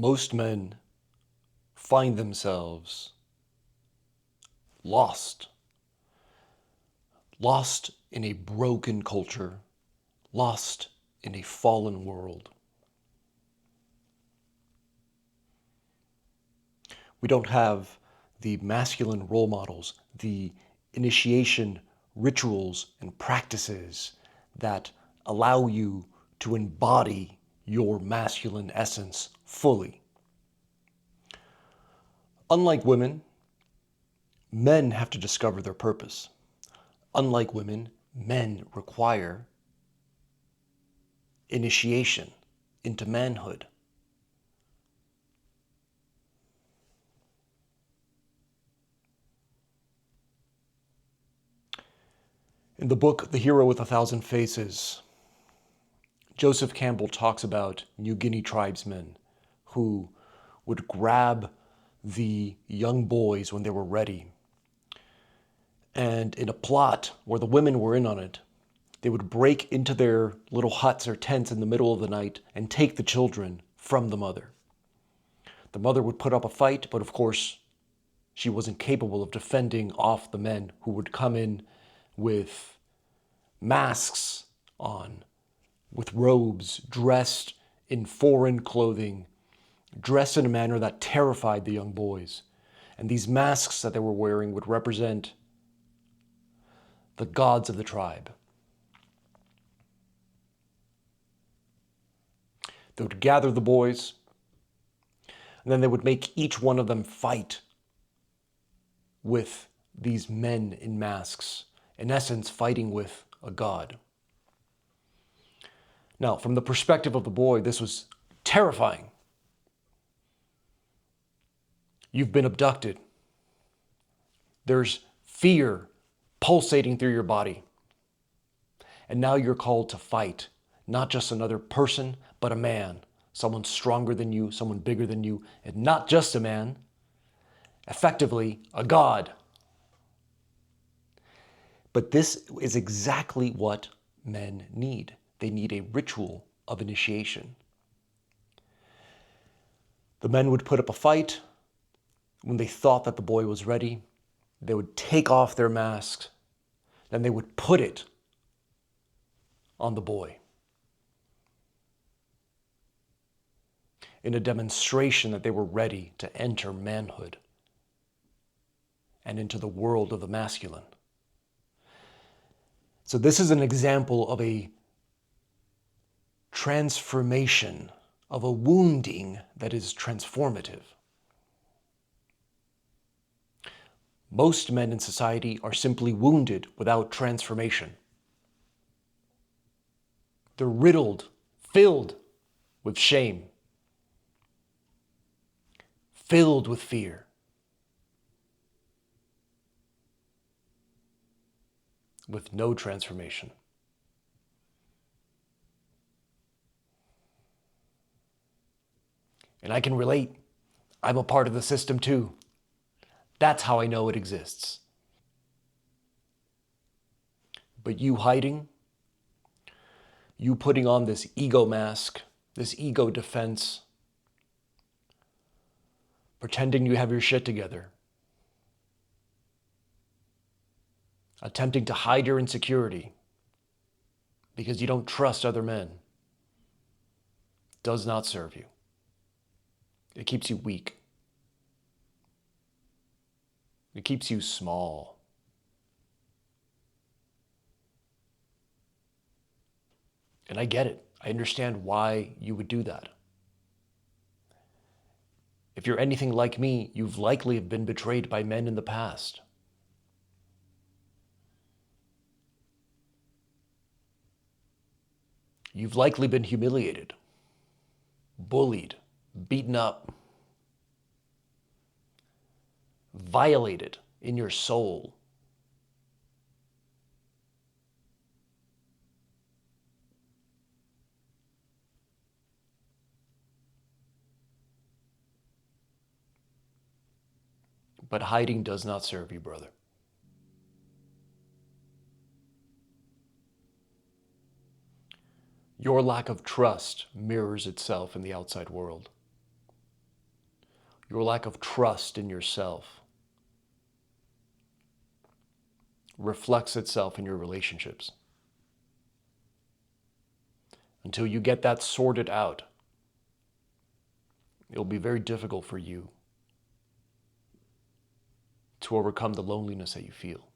Most men find themselves lost. Lost in a broken culture. Lost in a fallen world. We don't have the masculine role models, the initiation rituals and practices that allow you to embody your masculine essence fully. Unlike women, men have to discover their purpose. Unlike women, men require initiation into manhood. In the book, The Hero with a Thousand Faces, Joseph Campbell talks about New Guinea tribesmen who would grab the young boys when they were ready. And in a plot where the women were in on it, they would break into their little huts or tents in the middle of the night and take the children from the mother. The mother would put up a fight, but of course, she wasn't capable of defending off the men who would come in with masks on, with robes, dressed in foreign clothing, dressed in a manner that terrified the young boys. And these masks that they were wearing would represent the gods of the tribe. They would gather the boys, and then they would make each one of them fight with these men in masks, in essence fighting with a god. Now, from the perspective of the boy, this was terrifying. You've been abducted. There's fear pulsating through your body. And now you're called to fight, not just another person, but a man, someone stronger than you, someone bigger than you, and not just a man, effectively a god. But this is exactly what men need. They need a ritual of initiation. The men would put up a fight. When they thought that the boy was ready, they would take off their masks, then they would put it on the boy in a demonstration that they were ready to enter manhood and into the world of the masculine. So this is an example of a transformation, of a wounding that is transformative. Most men in society are simply wounded without transformation. They're riddled, filled with shame, filled with fear, with no transformation. And I can relate. I'm a part of the system too. That's how I know it exists. But you hiding, you putting on this ego mask, this ego defense, pretending you have your shit together, attempting to hide your insecurity because you don't trust other men, does not serve you. It keeps you weak. It keeps you small. And I get it. I understand why you would do that. If you're anything like me, you've likely been betrayed by men in the past. You've likely been humiliated, bullied, beaten up, violated in your soul. But hiding does not serve you, brother. Your lack of trust mirrors itself in the outside world. your lack of trust in yourself reflects itself in your relationships. Until you get that sorted out, it'll be very difficult for you to overcome the loneliness that you feel.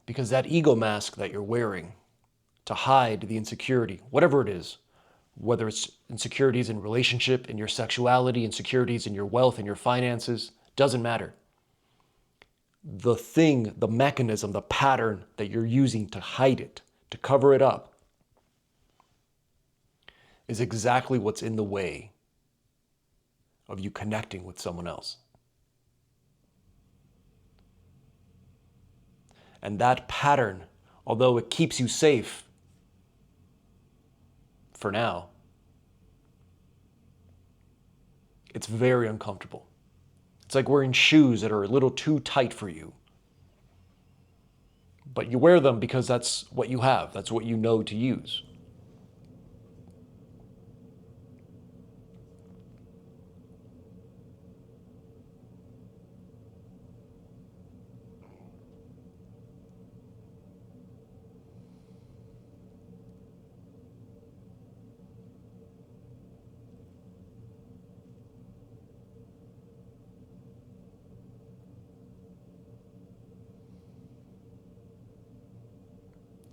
Because that ego mask that you're wearing to hide the insecurity, whatever it is, whether it's insecurities in relationship, in your sexuality, insecurities in your wealth, in your finances, doesn't matter. The thing, the mechanism, the pattern that you're using to hide it, to cover it up, is exactly what's in the way of you connecting with someone else. And that pattern, although it keeps you safe for now, it's very uncomfortable. It's like wearing shoes that are a little too tight for you. But you wear them because that's what you have. That's what you know to use.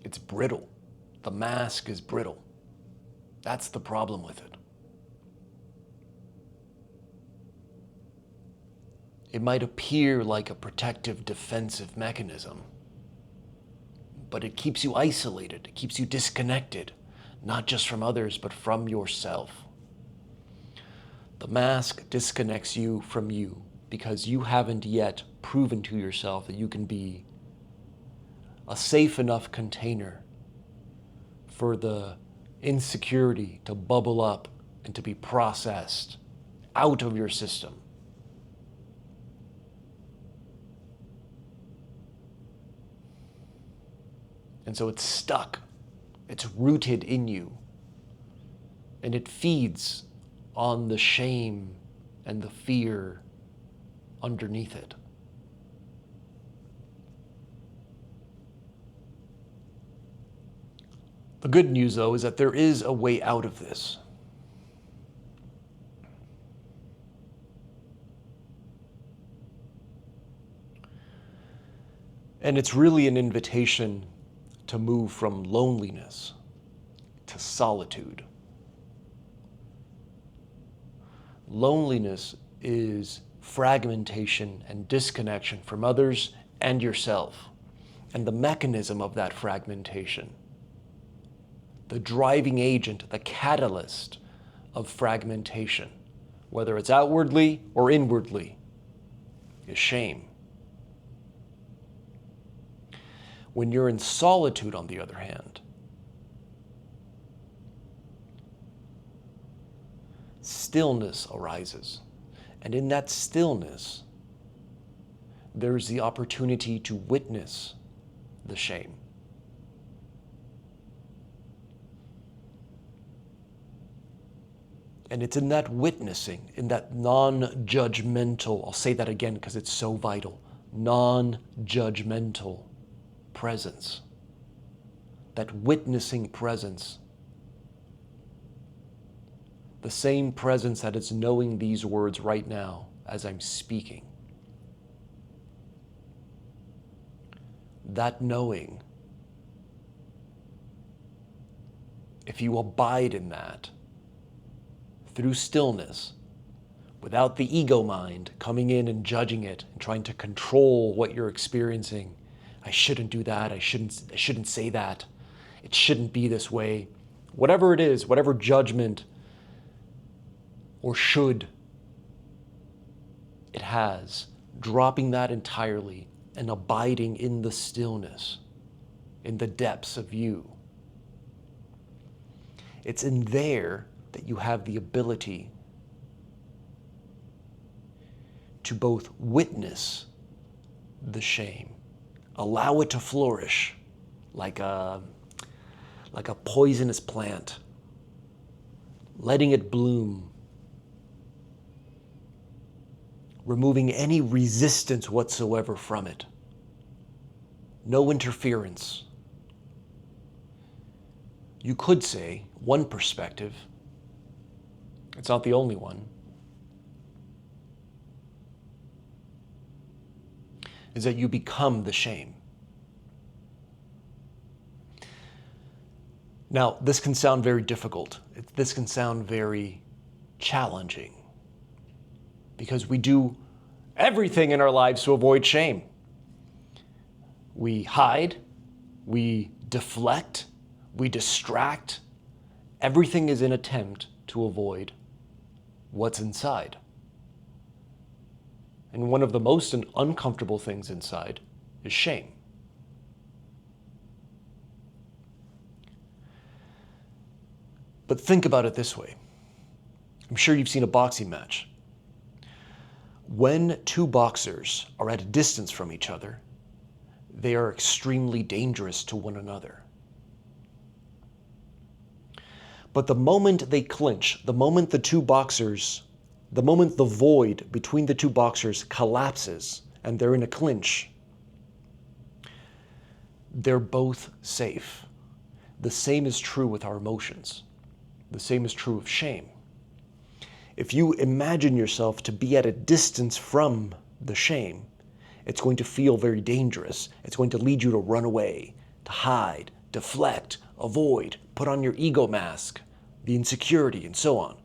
It's brittle. The mask is brittle. That's the problem with it. It might appear like a protective, defensive mechanism, but it keeps you isolated. It keeps you disconnected, not just from others, but from yourself. The mask disconnects you from you because you haven't yet proven to yourself that you can be a safe enough container for the insecurity to bubble up and to be processed out of your system. And so it's stuck. It's rooted in you. And it feeds on the shame and the fear underneath it. The good news, though, is that there is a way out of this. And it's really an invitation to move from loneliness to solitude. Loneliness is fragmentation and disconnection from others and yourself. And the mechanism of that fragmentation, the driving agent, the catalyst of fragmentation, whether it's outwardly or inwardly, is shame. When you're in solitude, on the other hand, stillness arises. And in that stillness, there's the opportunity to witness the shame. And it's in that witnessing, in that non-judgmental, I'll say that again because it's so vital, non-judgmental presence, that witnessing presence, the same presence that is knowing these words right now as I'm speaking. That knowing, if you abide in that, through stillness, without the ego mind coming in and judging it and trying to control what you're experiencing. I shouldn't do that. I shouldn't say that. It shouldn't be this way. Whatever it is, whatever judgment or should it has, dropping that entirely and abiding in the stillness, in the depths of you. It's in there that you have the ability to both witness the shame, allow it to flourish like a poisonous plant, letting it bloom, removing any resistance whatsoever from it. No interference. You could say, one perspective, it's not the only one, is that you become the shame. Now, this can sound very difficult. This can sound very challenging because we do everything in our lives to avoid shame. We hide, we deflect, we distract. Everything is an attempt to avoid what's inside. And one of the most uncomfortable things inside is shame. But think about it this way. I'm sure you've seen a boxing match. When two boxers are at a distance from each other, they are extremely dangerous to one another. But the moment they clinch, the moment the void between the two boxers collapses and they're in a clinch, they're both safe. The same is true with our emotions. The same is true of shame. If you imagine yourself to be at a distance from the shame, it's going to feel very dangerous. It's going to lead you to run away, to hide, deflect, avoid, put on your ego mask, the insecurity, and so on.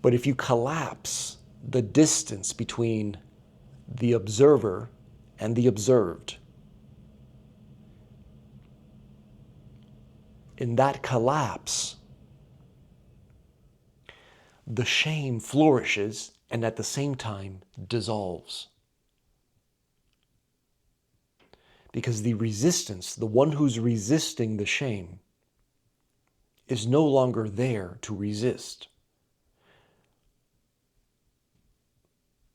But if you collapse the distance between the observer and the observed, in that collapse, the shame flourishes and at the same time dissolves. Because the resistance, the one who's resisting the shame, is no longer there to resist.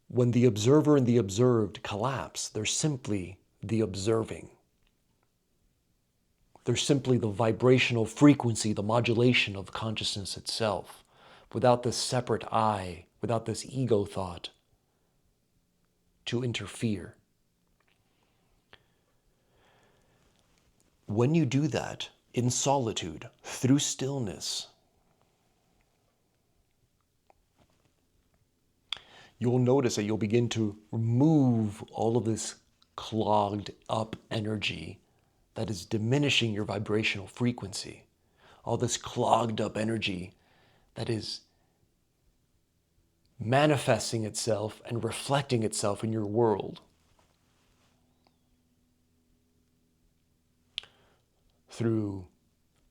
When the observer and the observed collapse, they're simply the observing. They're simply the vibrational frequency, the modulation of consciousness itself, without this separate I, without this ego thought to interfere. When you do that in solitude, through stillness, you'll notice that you'll begin to remove all of this clogged up energy that is diminishing your vibrational frequency. All this clogged up energy that is manifesting itself and reflecting itself in your world. Through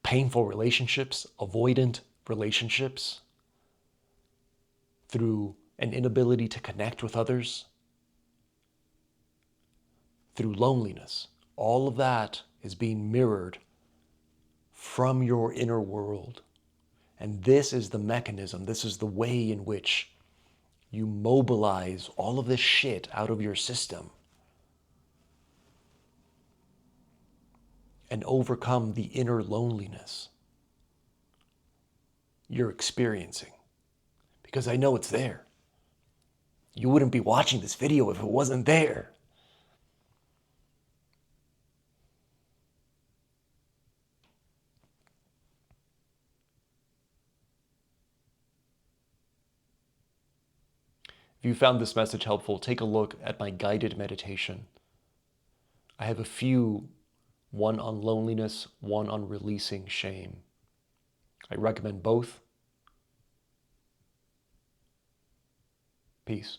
painful relationships, avoidant relationships, through an inability to connect with others, through loneliness. All of that is being mirrored from your inner world. And this is the mechanism, this is the way in which you mobilize all of this shit out of your system and overcome the inner loneliness you're experiencing. Because I know it's there. You wouldn't be watching this video if it wasn't there. If you found this message helpful, take a look at my guided meditation. I have a few, one on loneliness, one on releasing shame. I recommend both. Peace.